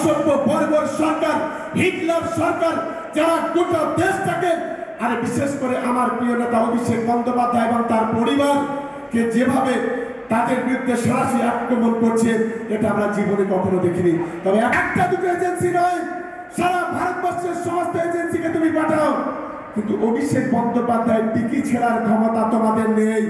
অসভ্য বর্বর সরকার, হিটলার সরকার, যারা গোটা দেশটাকে, আর বিশেষ করে আমার প্রিয় নেতা অভিষেক বন্দ্যোপাধ্যায় এবং তার পরিবারকে যেভাবে তাদের বিরুদ্ধে সরাসরি আক্রমণ করছে, এটা আমরা জীবনে কখনো দেখিনি। তবে একটা দুটো এজেন্সি নয়, সারা ভারতবর্ষের সমস্ত এজেন্সিকে তুমি পাঠাও, কিন্তু অভিষেক বন্দ্যোপাধ্যায় টিকি ছেড়ার ক্ষমতা তোমাদের নেই।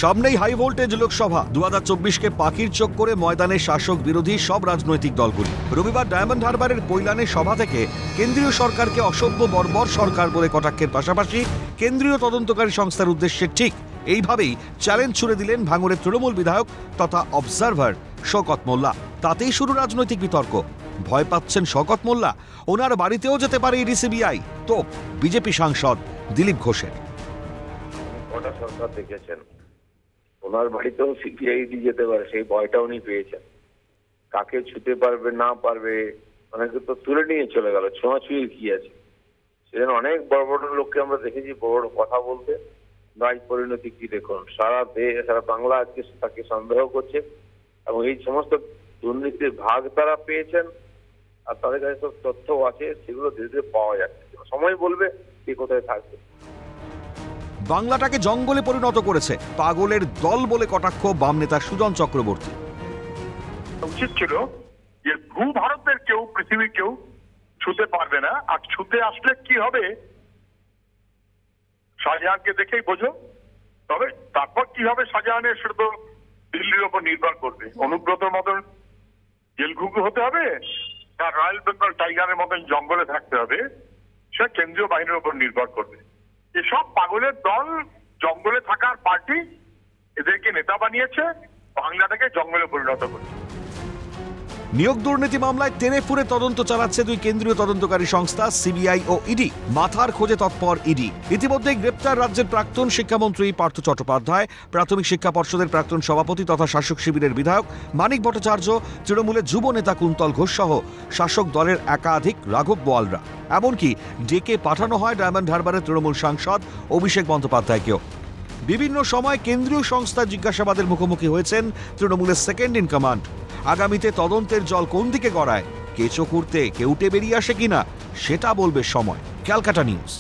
সামনেই হাই ভোল্টেজ লোকসভা 2024কে পাখির চোখ করে ময়দানে শাসক বিরোধী সব রাজনৈতিক দলগুলি। রবিবার ডায়মন্ড হারবারের পৈলানে সভা থেকে কেন্দ্রীয় সরকারকে অসভ্য বর্বর সরকার বলে কটাক্ষের পাশাপাশি কেন্দ্রীয় তদন্তকারী সংস্থার উদ্দেশ্যে ঠিক এইভাবেই চ্যালেঞ্জ ছুড়ে দিলেন ভাঙড়ের তৃণমূল বিধায়ক তথা অবজারভার শওকত মোল্লা। তাতেই শুরু রাজনৈতিক বিতর্ক। ভয় পাচ্ছেন শওকত মোল্লা, ওনার বাড়িতেও যেতে পারে ইডি সিবিআই। তো বিজেপি সাংসদ দিলীপ ঘোষের সরকার দেখেছেন, ওনার বাড়িতেও সিবিআইডি যেতে পারে, সেই ভয়টা উনি পেয়েছেন। কাকে ছুতে পারবে না পারবে অনেকে তো তুলে নিয়ে চলে গেল, ছোঁয়াছুঁয়ির কি আছে। সেজন্য অনেক বড় বড় লোককে আমরা দেখেছি বড় কথা বলতে, রাজ পরিণতি কি দেখুন। সারা দেশ, সারা বাংলা আজকে তাকে সন্দেহ করছে এবং এই সমস্ত দুর্নীতির ভাগ তারা পেয়েছেন আর তাদের কাছে সব তথ্য আছে, সেগুলো ধীরে ধীরে পাওয়া যাচ্ছে। সময় বলবে কে কোথায় থাকবে। বাংলাটাকে জঙ্গলে পরিণত করেছে পাগলের দল বলে কটাক্ষ বাম নেতা সুজন চক্রবর্তী। উচিত ছিল যে ভারতের কেউ পৃথিবীর কেউ ছুতে পারবে না, আর ছুতে আসলে কি হবে শাহজাহানকে দেখেই বোঝো। তবে তারপর কি হবে শাহজাহানের, সেটা তো দিল্লির ওপর নির্ভর করবে। অনুব্রতর মতন জেলঘুঘু হতে হবে, তার রয়্যাল বেঙ্গল টাইগারের মতন জঙ্গলে থাকতে হবে, সে কেন্দ্রীয় বাহিনীর উপর নির্ভর করবে। এসব পাগলের দল, জঙ্গলে থাকার পার্টি, এদেরকে নেতা বানিয়েছে, বাংলাটাকে জঙ্গলে পরিণত করছে। নিয়োগ দুর্নীতি মামলায় টেনে ফুরে তদন্ত চালাচ্ছে দুই কেন্দ্রীয় তদন্তকারী সংস্থা সিবিআই ও ইডি। মাথার খোঁজে তৎপর ইডি। ইতিমধ্যেই গ্রেপ্তার রাজ্যের প্রাক্তন শিক্ষামন্ত্রী পার্থ চট্টোপাধ্যায়, প্রাথমিক শিক্ষা পর্ষদের প্রাক্তন সভাপতি তথা শাসক শিবিরের বিধায়ক মানিক ভট্টাচার্য, তৃণমূলের যুব নেতা কুন্তল ঘোষ সহ শাসক দলের একাধিক রাঘব বোয়ালরা। এমনকি ডেকে পাঠানো হয় ডায়মন্ড হারবারের তৃণমূল সাংসদ অভিষেক বন্দ্যোপাধ্যায়কেও। বিভিন্ন সময় কেন্দ্রীয় সংস্থা জিজ্ঞাসাবাদের মুখোমুখি হয়েছেন তৃণমূলের সেকেন্ড ইন কমান্ড। আগামীতে তদন্তের জল কোন দিকে গড়ায়, কেঁচো করতে কেউটে বেরিয়ে আসে কিনা, সেটা বলবে সময়। ক্যালকাটা নিউজ।